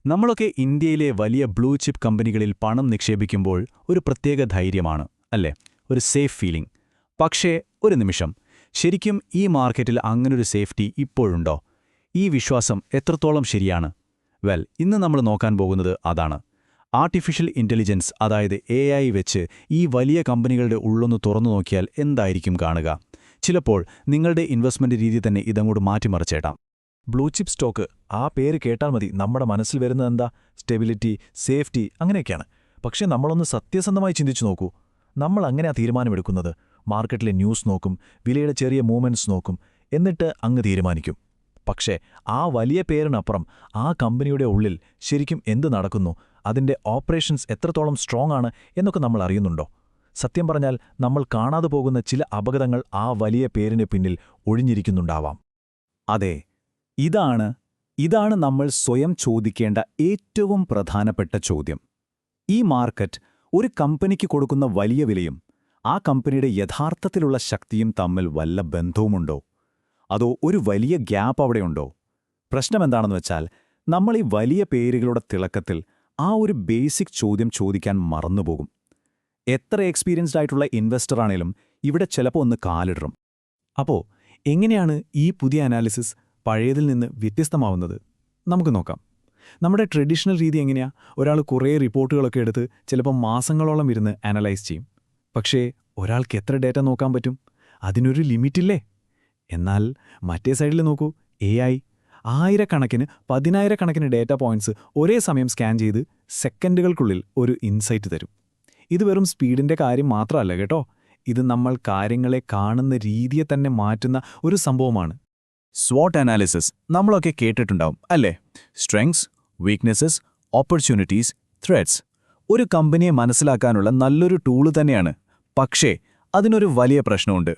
നമ്മളൊക്കെ ഇന്ത്യയിലെ വലിയ ബ്ലൂ ചിപ്പ് കമ്പനികളിൽ പണം നിക്ഷേപിക്കുമ്പോൾ ഒരു പ്രത്യേക ധൈര്യമാണ് അല്ലേ, ഒരു സേഫ് ഫീലിംഗ്. പക്ഷേ ഒരു നിമിഷം, ശരിക്കും ഈ മാർക്കറ്റിൽ അങ്ങനൊരു സേഫ്റ്റി ഇപ്പോഴുണ്ടോ? ഈ വിശ്വാസം എത്രത്തോളം ശരിയാണ്? ഇന്ന് നമ്മൾ നോക്കാൻ പോകുന്നത് അതാണ്. ആർട്ടിഫിഷ്യൽ ഇന്റലിജൻസ്, അതായത് AI വെച്ച് ഈ വലിയ കമ്പനികളുടെ ഉള്ളൊന്ന് തുറന്നു നോക്കിയാൽ എന്തായിരിക്കും കാണുക? ചിലപ്പോൾ നിങ്ങളുടെ ഇൻവെസ്റ്റ്മെന്റ് രീതി തന്നെ ഇതങ്ങോട്ട് മാറ്റിമറിച്ചേട്ടാം. ബ്ലൂ ചിപ്പ് സ്റ്റോക്ക്, ആ പേര് കേട്ടാൽ മതി നമ്മുടെ മനസ്സിൽ വരുന്നതെന്താ? സ്റ്റെബിലിറ്റി, സേഫ്റ്റി, അങ്ങനെയൊക്കെയാണ്. പക്ഷേ നമ്മളൊന്ന് സത്യസന്ധമായി ചിന്തിച്ചു നോക്കൂ. നമ്മൾ അങ്ങനെയാ തീരുമാനമെടുക്കുന്നത്. മാർക്കറ്റിലെ ന്യൂസ് നോക്കും, വിലയുടെ ചെറിയ മൂവ്മെന്റ്സ് നോക്കും, എന്നിട്ട് അങ്ങ് തീരുമാനിക്കും. പക്ഷേ ആ വലിയ പേരിനപ്പുറം ആ കമ്പനിയുടെ ഉള്ളിൽ ശരിക്കും എന്ത് നടക്കുന്നു, അതിന്റെ ഓപ്പറേഷൻസ് എത്രത്തോളം സ്ട്രോങ് ആണ് എന്നൊക്കെ നമ്മൾ അറിയുന്നുണ്ടോ? സത്യം പറഞ്ഞാൽ നമ്മൾ കാണാതെ പോകുന്ന ചില അപകടങ്ങൾ ആ വലിയ പേരിന് പിന്നിൽ ഒളിഞ്ഞിരിക്കുന്നുണ്ടാവാം. അതെ, ഇതാണ് നമ്മൾ സ്വയം ചോദിക്കേണ്ട ഏറ്റവും പ്രധാനപ്പെട്ട ചോദ്യം. ഈ മാർക്കറ്റ് ഒരു കമ്പനിക്ക് കൊടുക്കുന്ന വലിയ വിലയും ആ കമ്പനിയുടെ യഥാർത്ഥത്തിലുള്ള ശക്തിയും തമ്മിൽ വല്ല ബന്ധവുമുണ്ടോ? അതോ ഒരു വലിയ ഗ്യാപ്പ് അവിടെയുണ്ടോ? പ്രശ്നമെന്താണെന്ന് വെച്ചാൽ, നമ്മൾ ഈ വലിയ പേരുകളുടെ തിളക്കത്തിൽ ആ ഒരു ബേസിക് ചോദ്യം ചോദിക്കാൻ മറന്നുപോകും. എത്ര എക്സ്പീരിയൻസ്ഡ് ആയിട്ടുള്ള ഇൻവെസ്റ്ററാണേലും ഇവിടെ ചിലപ്പോൾ ഒന്ന് കാലിടറും. അപ്പോൾ എങ്ങനെയാണ് ഈ പുതിയ അനാലിസിസ് പഴയതിൽ നിന്ന് വ്യത്യസ്തമാവുന്നത്? നമുക്ക് നോക്കാം. നമ്മുടെ ട്രഡീഷണൽ രീതി എങ്ങനെയാ? ഒരാൾ കുറേ റിപ്പോർട്ടുകളൊക്കെ എടുത്ത് ചിലപ്പോൾ മാസങ്ങളോളം ഇരുന്ന് അനലൈസ് ചെയ്യും. പക്ഷേ ഒരാൾക്ക് എത്ര ഡേറ്റ നോക്കാൻ പറ്റും? അതിനൊരു ലിമിറ്റില്ലേ? എന്നാൽ മറ്റേ സൈഡിൽ നോക്കൂ, AI ആയിരക്കണക്കിന്, പതിനായിരക്കണക്കിന് ഡേറ്റ പോയിന്റ്സ് ഒരേ സമയം സ്കാൻ ചെയ്ത് സെക്കൻഡുകൾക്കുള്ളിൽ ഒരു ഇൻസൈറ്റ് തരും. ഇത് വെറും സ്പീഡിന്റെ കാര്യം മാത്രമല്ല കേട്ടോ, ഇത് നമ്മൾ കാര്യങ്ങളെ കാണുന്ന രീതിയെ തന്നെ മാറ്റുന്ന ഒരു സംഭവമാണ്. SWOT അനാലിസിസ് നമ്മളൊക്കെ കേട്ടിട്ടുണ്ടാവും അല്ലേ? Strengths, weaknesses, opportunities, threats. ഒരു കമ്പനിയെ മനസ്സിലാക്കാനുള്ള നല്ലൊരു ടൂള് തന്നെയാണ്. പക്ഷേ അതിനൊരു വലിയ പ്രശ്നമുണ്ട്.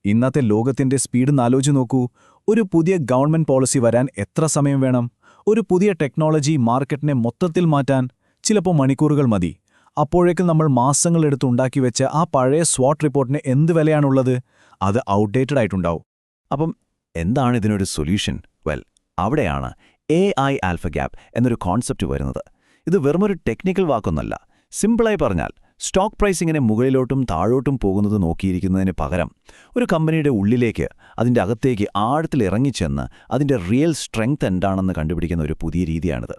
ഇന്നത്തെ ലോകത്തിന്റെ സ്പീഡ് ആലോചിച്ച് നോക്കൂ. ഒരു പുതിയ ഗവൺമെന്റ് പോളിസി വരാൻ എത്ര സമയം വേണം? ഒരു പുതിയ ടെക്നോളജി മാർക്കറ്റിനെ മൊത്തത്തിൽ മാറ്റാൻ ചിലപ്പോൾ മണിക്കൂറുകൾ മതി. അപ്പോഴേക്കും നമ്മൾ മാസങ്ങളെടുത്ത് ഉണ്ടാക്കി വെച്ച ആ പഴയ SWOT റിപ്പോർട്ടിന് എന്ത് വിലയാണുള്ളത്? അത് ഔട്ട്ഡേറ്റഡ് ആയിട്ടുണ്ടാവും. അപ്പം എന്താണ് ഇതിനൊരു സൊല്യൂഷൻ? അവിടെയാണ് AI ആൽഫ ഗ്യാപ്പ് എന്നൊരു കോൺസെപ്റ്റ് വരുന്നത്. ഇത് വെറുമൊരു ടെക്നിക്കൽ വാക്കൊന്നല്ല. സിമ്പിളായി പറഞ്ഞാൽ, സ്റ്റോക്ക് പ്രൈസ് ഇങ്ങനെ മുകളിലോട്ടും താഴോട്ടും പോകുന്നത് നോക്കിയിരിക്കുന്നതിന് പകരം ഒരു കമ്പനിയുടെ ഉള്ളിലേക്ക്, അതിൻ്റെ അകത്തേക്ക് ആഴത്തിൽ ഇറങ്ങിച്ചെന്ന് അതിൻ്റെ റിയൽ സ്ട്രെങ്ത് എന്താണെന്ന് കണ്ടുപിടിക്കുന്ന ഒരു പുതിയ രീതിയാണിത്.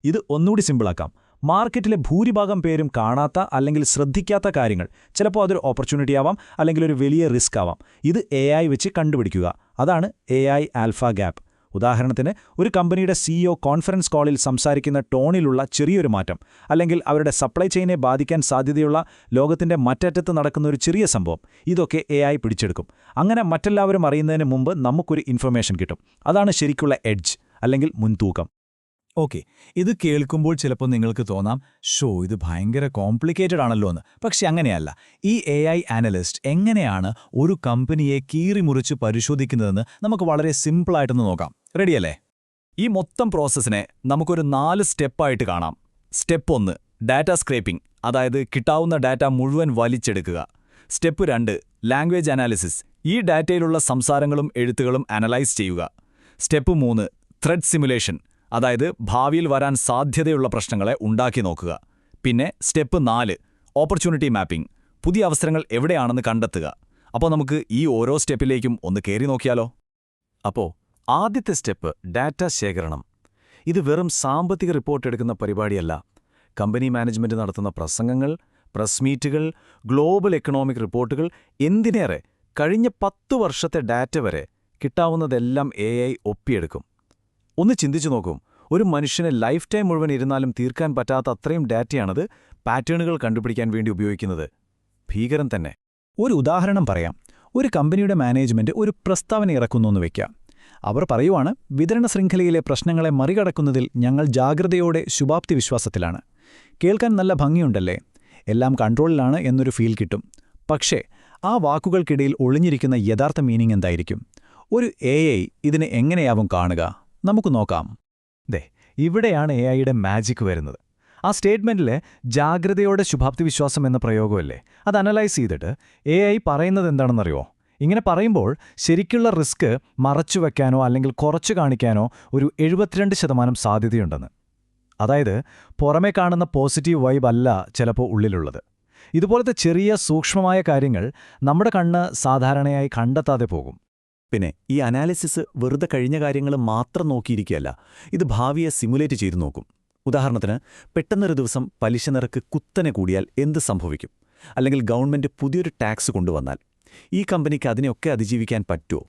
ഇത് ഒന്നുകൂടി സിമ്പിളാക്കാം. മാർക്കറ്റിലെ ഭൂരിഭാഗം പേരും കാണാത്ത അല്ലെങ്കിൽ ശ്രദ്ധിക്കാത്ത കാര്യങ്ങൾ, ചിലപ്പോൾ അതൊരു ഓപ്പർച്യൂണിറ്റി ആവാം, അല്ലെങ്കിൽ ഒരു വലിയ റിസ്ക് ആവാം. ഇത് AI വെച്ച് കണ്ടുപിടിക്കുക. അതാണ് AI ആൽഫ ഗ്യാപ്പ്. ഉദാഹരണത്തിന്, ഒരു കമ്പനിയുടെ CEO കോൺഫറൻസ് കോളിൽ സംസാരിക്കുന്ന ടോണിലുള്ള ചെറിയൊരു മാറ്റം, അല്ലെങ്കിൽ അവരുടെ സപ്ലൈ ചെയിനെ ബാധിക്കാൻ സാധ്യതയുള്ള ലോകത്തിന്റെ മറ്ററ്റത്ത് നടക്കുന്ന ഒരു ചെറിയ സംഭവം, ഇതൊക്കെ AI പിടിച്ചെടുക്കും. അങ്ങനെ മറ്റെല്ലാവരും അറിയുന്നതിന് മുമ്പ് നമുക്കൊരു ഇൻഫർമേഷൻ കിട്ടും. അതാണ് ശരിക്കുള്ള എഡ്ജ്, അല്ലെങ്കിൽ മുൻതൂക്കം. ഓക്കെ, ഇത് കേൾക്കുമ്പോൾ ചിലപ്പോൾ നിങ്ങൾക്ക് തോന്നാം, ഇത് ഭയങ്കര കോംപ്ലിക്കേറ്റഡ് ആണല്ലോ എന്ന്. പക്ഷെ അങ്ങനെയല്ല. ഈ AI അനലിസ്റ്റ് എങ്ങനെയാണ് ഒരു കമ്പനിയെ കീറിമുറിച്ച് പരിശോധിക്കുന്നതെന്ന് നമുക്ക് വളരെ സിമ്പിളായിട്ടൊന്ന് നോക്കാം. റെഡിയല്ലേ? ഈ മൊത്തം പ്രോസസ്സിനെ നമുക്കൊരു 4 സ്റ്റെപ്പായിട്ട് കാണാം. സ്റ്റെപ്പ് 1, ഡാറ്റ സ്ക്രേപ്പിംഗ്, അതായത് കിട്ടാവുന്ന ഡാറ്റ മുഴുവൻ വലിച്ചെടുക്കുക. സ്റ്റെപ്പ് 2, ലാംഗ്വേജ് അനാലിസിസ്, ഈ ഡാറ്റയിലുള്ള സംസാരങ്ങളും എഴുത്തുകളും അനലൈസ് ചെയ്യുക. സ്റ്റെപ്പ് 3, ത്രെഡ് സിമുലേഷൻ, അതായത് ഭാവിയിൽ വരാൻ സാധ്യതയുള്ള പ്രശ്നങ്ങളെ ഉണ്ടാക്കി നോക്കുക. പിന്നെ സ്റ്റെപ്പ് 4, ഓപ്പർച്യൂണിറ്റി മാപ്പിംഗ്, പുതിയ അവസരങ്ങൾ എവിടെയാണെന്ന് കണ്ടെത്തുക. അപ്പോൾ നമുക്ക് ഈ ഓരോ സ്റ്റെപ്പിലേക്കും ഒന്ന് കയറി നോക്കിയാലോ? അപ്പോൾ ആദ്യത്തെ സ്റ്റെപ്പ് ഡാറ്റ ശേഖരണം. ഇത് വെറും സാമ്പത്തിക റിപ്പോർട്ട് എടുക്കുന്ന പരിപാടിയല്ല. കമ്പനി മാനേജ്മെന്റ് നടത്തുന്ന പ്രസംഗങ്ങൾ, പ്രസ് മീറ്റുകൾ, ഗ്ലോബൽ എക്കണോമിക് റിപ്പോർട്ടുകൾ, എന്തിനേറെ കഴിഞ്ഞ 10 വർഷത്തെ ഡാറ്റ വരെ കിട്ടാവുന്നതെല്ലാം AI ഒപ്പിയെടുക്കും. ഒന്ന് ചിന്തിച്ചു നോക്കും, ഒരു മനുഷ്യന് ലൈഫ് ടൈം മുഴുവൻ ഇരുന്നാലും തീർക്കാൻ പറ്റാത്ത അത്രയും ഡാറ്റയാണത് പാറ്റേണുകൾ കണ്ടുപിടിക്കാൻ വേണ്ടി ഉപയോഗിക്കുന്നത്. ഭീകരം തന്നെ. ഒരു ഉദാഹരണം പറയാം. ഒരു കമ്പനിയുടെ മാനേജ്മെന്റ് ഒരു പ്രസ്താവന ഇറക്കുന്നുവെന്ന് വയ്ക്കാം. അവർ പറയുവാണ്, വിതരണ ശൃംഖലയിലെ പ്രശ്നങ്ങളെ മറികടക്കുന്നതിൽ ഞങ്ങൾ ജാഗ്രതയോടെ ശുഭാപ്തി വിശ്വാസത്തിലാണ്. കേൾക്കാൻ നല്ല ഭംഗിയുണ്ടല്ലേ? എല്ലാം കൺട്രോളിലാണ് എന്നൊരു ഫീൽ കിട്ടും. പക്ഷേ ആ വാക്കുകൾക്കിടയിൽ ഒളിഞ്ഞിരിക്കുന്ന യഥാർത്ഥ മീനിങ് എന്തായിരിക്കും? ഒരു AI ഇതിനെ എങ്ങനെയാവും കാണുക? നമുക്ക് നോക്കാം. ഇവിടെയാണ് AIയുടെ മാജിക് വരുന്നത്. ആ സ്റ്റേറ്റ്മെന്റിലെ ജാഗ്രതയോടെ ശുഭാപ്തി വിശ്വാസം എന്ന പ്രയോഗമല്ലേ, അത് അനലൈസ് ചെയ്തിട്ട് AI പറയുന്നത് എന്താണെന്നറിയോ? ഇങ്ങനെ പറയുമ്പോൾ ശരിക്കുള്ള റിസ്ക് മറച്ചുവെക്കാനോ അല്ലെങ്കിൽ കുറച്ചു കാണിക്കാനോ ഒരു 72% സാധ്യതയുണ്ടെന്ന്. അതായത് പുറമേ കാണുന്ന പോസിറ്റീവ് വൈബ് അല്ല ചിലപ്പോൾ ഉള്ളിലുള്ളത്. ഇതുപോലത്തെ ചെറിയ സൂക്ഷ്മമായ കാര്യങ്ങൾ നമ്മുടെ കണ്ണ് സാധാരണയായി കണ്ടെത്താതെ പോകും. പിന്നെ ഈ അനാലിസിസ് വെറുതെ കഴിഞ്ഞ കാര്യങ്ങൾ മാത്രം നോക്കിയിരിക്കുകയല്ല, ഇത് ഭാവിയെ സിമുലേറ്റ് ചെയ്തു നോക്കും. ഉദാഹരണത്തിന്, പെട്ടെന്നൊരു ദിവസം പലിശ നിരക്ക് കുത്തനെ കൂടിയാൽ എന്ത് സംഭവിക്കും? അല്ലെങ്കിൽ ഗവൺമെന്റ് പുതിയൊരു ടാക്സ് കൊണ്ടുവന്നാൽ ഈ കമ്പനിക്ക് അതിനെയൊക്കെ അതിജീവിക്കാൻ പറ്റുമോ?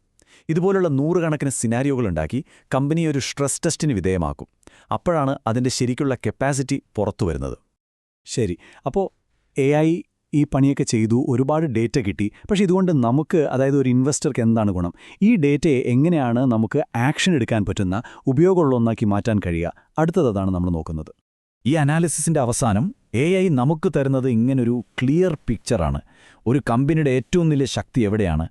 ഇതുപോലുള്ള നൂറുകണക്കിന് സിനാരിയോകളുണ്ടാക്കി കമ്പനിയെ ഒരു സ്ട്രെസ് ടെസ്റ്റിന് വിധേയമാക്കും. അപ്പോഴാണ് അതിന്റെ ശരിക്കുള്ള കപ്പാസിറ്റി പുറത്തുവരുന്നത്. ശരി, അപ്പോൾ AI ഈ പണിയൊക്കെ ചെയ്തു, ഒരുപാട് ഡേറ്റ കിട്ടി. പക്ഷേ ഇതുകൊണ്ട് നമുക്ക്, അതായത് ഒരു ഇൻവെസ്റ്റർക്ക് എന്താണ് ഗുണം? ഈ ഡേറ്റയെ എങ്ങനെയാണ് നമുക്ക് ആക്ഷൻ എടുക്കാൻ പറ്റുന്ന, ഉപയോഗമുള്ള ഒന്നാക്കി മാറ്റാൻ കഴിയുക? അടുത്തതാണ് നമ്മൾ നോക്കുന്നത്. ഈ അനാലിസിസിന്റെ അവസാനം AI നമുക്ക് തരുന്നത് ഇങ്ങനൊരു ക്ലിയർ പിക്ചറാണ്. ഒരു കമ്പനിയുടെ ഏറ്റവും വലിയ ശക്തി എവിടെയാണ്,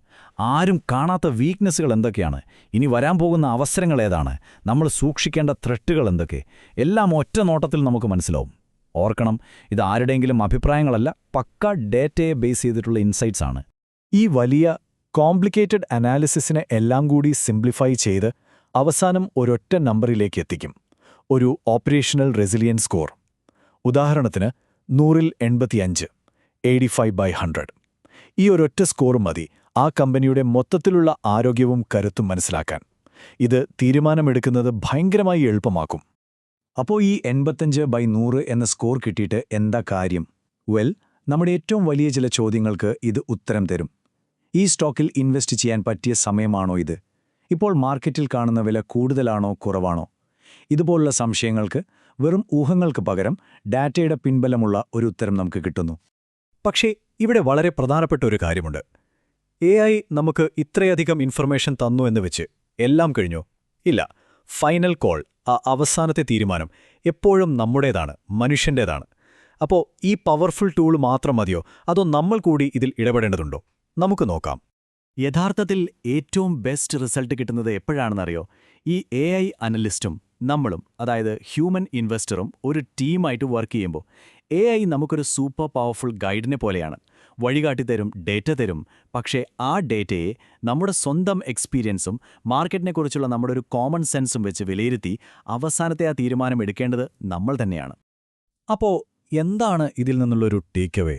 ആരും കാണാത്ത വീക്ക്നെസ്സുകൾ എന്തൊക്കെയാണ്, ഇനി വരാൻ പോകുന്ന അവസരങ്ങൾ ഏതാണ്, നമ്മൾ സൂക്ഷിക്കേണ്ട ത്രെട്ടുകൾ എന്തൊക്കെ, എല്ലാം ഒറ്റ നോട്ടത്തിൽ നമുക്ക് മനസ്സിലാവും. ഓർക്കണം, ഇത് ആരുടെയെങ്കിലും അഭിപ്രായങ്ങളല്ല, പക്ക ഡേറ്റയെ ബേസ് ചെയ്തിട്ടുള്ള ഇൻസൈറ്റ്സ് ആണ്. ഈ വലിയ കോംപ്ലിക്കേറ്റഡ് അനാലിസിസിനെ എല്ലാം കൂടി സിംപ്ലിഫൈ ചെയ്ത് അവസാനം ഒരൊറ്റ നമ്പറിലേക്ക് എത്തിക്കും. ഒരു ഓപ്പറേഷണൽ റെസിലിയൻസ് സ്കോർ. ഉദാഹരണത്തിന് 100-ൽ 85, 85/100. ഈ ഒരൊറ്റ സ്കോർ മതി ആ കമ്പനിയുടെ മൊത്തത്തിലുള്ള ആരോഗ്യവും കരുത്തും മനസ്സിലാക്കാൻ. ഇത് തീരുമാനമെടുക്കുന്നത് ഭയങ്കരമായി എളുപ്പമാക്കും. അപ്പോൾ ഈ 85/100 എന്ന സ്കോർ കിട്ടിയിട്ട് എന്താ കാര്യം? നമ്മുടെ ഏറ്റവും വലിയ ചില ചോദ്യങ്ങൾക്ക് ഇത് ഉത്തരം തരും. ഈ സ്റ്റോക്കിൽ ഇൻവെസ്റ്റ് ചെയ്യാൻ പറ്റിയ സമയമാണോ ഇത്? ഇപ്പോൾ മാർക്കറ്റിൽ കാണുന്ന വില കൂടുതലാണോ കുറവാണോ? ഇതുപോലുള്ള സംശയങ്ങൾക്ക് വെറും ഊഹങ്ങൾക്ക് പകരം ഡാറ്റയുടെ പിൻബലമുള്ള ഒരു ഉത്തരം നമുക്ക് കിട്ടുന്നു. പക്ഷേ ഇവിടെ വളരെ പ്രധാനപ്പെട്ട ഒരു കാര്യമുണ്ട്. AI നമുക്ക് ഇത്രയധികം ഇൻഫർമേഷൻ തന്നു എന്ന് വെച്ച് എല്ലാം കഴിഞ്ഞോ? ഇല്ല. ഫൈനൽ കോൾ, ആ അവസാനത്തെ തീരുമാനം എപ്പോഴും നമ്മുടേതാണ്, മനുഷ്യൻ്റേതാണ്. അപ്പോൾ ഈ പവർഫുൾ ടൂൾ മാത്രം മതിയോ, അതോ നമ്മൾ കൂടി ഇതിൽ ഇടപെടേണ്ടതുണ്ടോ? നമുക്ക് നോക്കാം. യഥാർത്ഥത്തിൽ ഏറ്റവും ബെസ്റ്റ് റിസൾട്ട് കിട്ടുന്നത് എപ്പോഴാണെന്നറിയോ? ഈ AI അനലിസ്റ്റും നമ്മളും, അതായത് ഹ്യൂമൻ ഇൻവെസ്റ്ററും ഒരു ടീമായിട്ട് വർക്ക് ചെയ്യുമ്പോൾ. AI നമുക്കൊരു സൂപ്പർ പവർഫുൾ ഗൈഡിനെ പോലെയാണ്. വഴികാട്ടി തരും, ഡേറ്റ തരും. പക്ഷേ ആ ഡേറ്റയെ നമ്മുടെ സ്വന്തം എക്സ്പീരിയൻസും മാർക്കറ്റിനെക്കുറിച്ചുള്ള നമ്മുടെ ഒരു കോമൺ സെൻസും വെച്ച് വിലയിരുത്തി അവസാനത്തെ ആ തീരുമാനം എടുക്കേണ്ടത് നമ്മൾ തന്നെയാണ്. അപ്പോൾ എന്താണ് ഇതിൽ നിന്നുള്ളൊരു ടേക്ക് അവേ?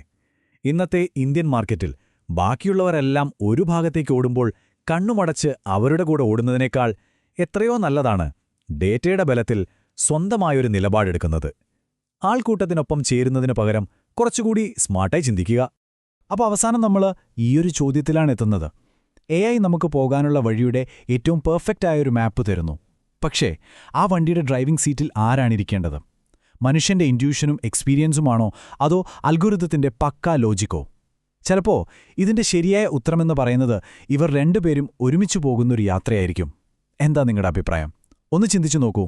ഇന്നത്തെ ഇന്ത്യൻ മാർക്കറ്റിൽ ബാക്കിയുള്ളവരെല്ലാം ഒരു ഭാഗത്തേക്ക് ഓടുമ്പോൾ കണ്ണുമടച്ച് അവരുടെ കൂടെ ഓടുന്നതിനേക്കാൾ എത്രയോ നല്ലതാണ് ഡേറ്റയുടെ ബലത്തിൽ സ്വന്തമായൊരു നിലപാടെടുക്കുന്നത്. ആൾക്കൂട്ടത്തിനൊപ്പം ചേരുന്നതിനു പകരം കുറച്ചുകൂടി സ്മാർട്ടായി ചിന്തിക്കുക. അപ്പോൾ അവസാനം നമ്മൾ ഈയൊരു ചോദ്യത്തിലാണ് എത്തുന്നത്. AI നമുക്ക് പോകാനുള്ള വഴിയുടെ ഏറ്റവും പെർഫെക്റ്റായൊരു മാപ്പ് തരുന്നു. പക്ഷേ ആ വണ്ടിയുടെ ഡ്രൈവിംഗ് സീറ്റിൽ ആരാണിരിക്കേണ്ടത്? മനുഷ്യന്റെ ഇൻറ്റ്യൂഷനും എക്സ്പീരിയൻസുമാണോ, അതോ അൽഗോരിതത്തിന്റെ പക്കാ ലോജിക്കോ? ചിലപ്പോൾ ഇതിന്റെ ശരിയായ ഉത്തരമെന്ന് പറയുന്നത് ഇവർ രണ്ടുപേരും ഒരുമിച്ചു പോകുന്നൊരു യാത്രയായിരിക്കും. എന്താ നിങ്ങളുടെ അഭിപ്രായം? ഒന്ന് ചിന്തിച്ചു നോക്കൂ.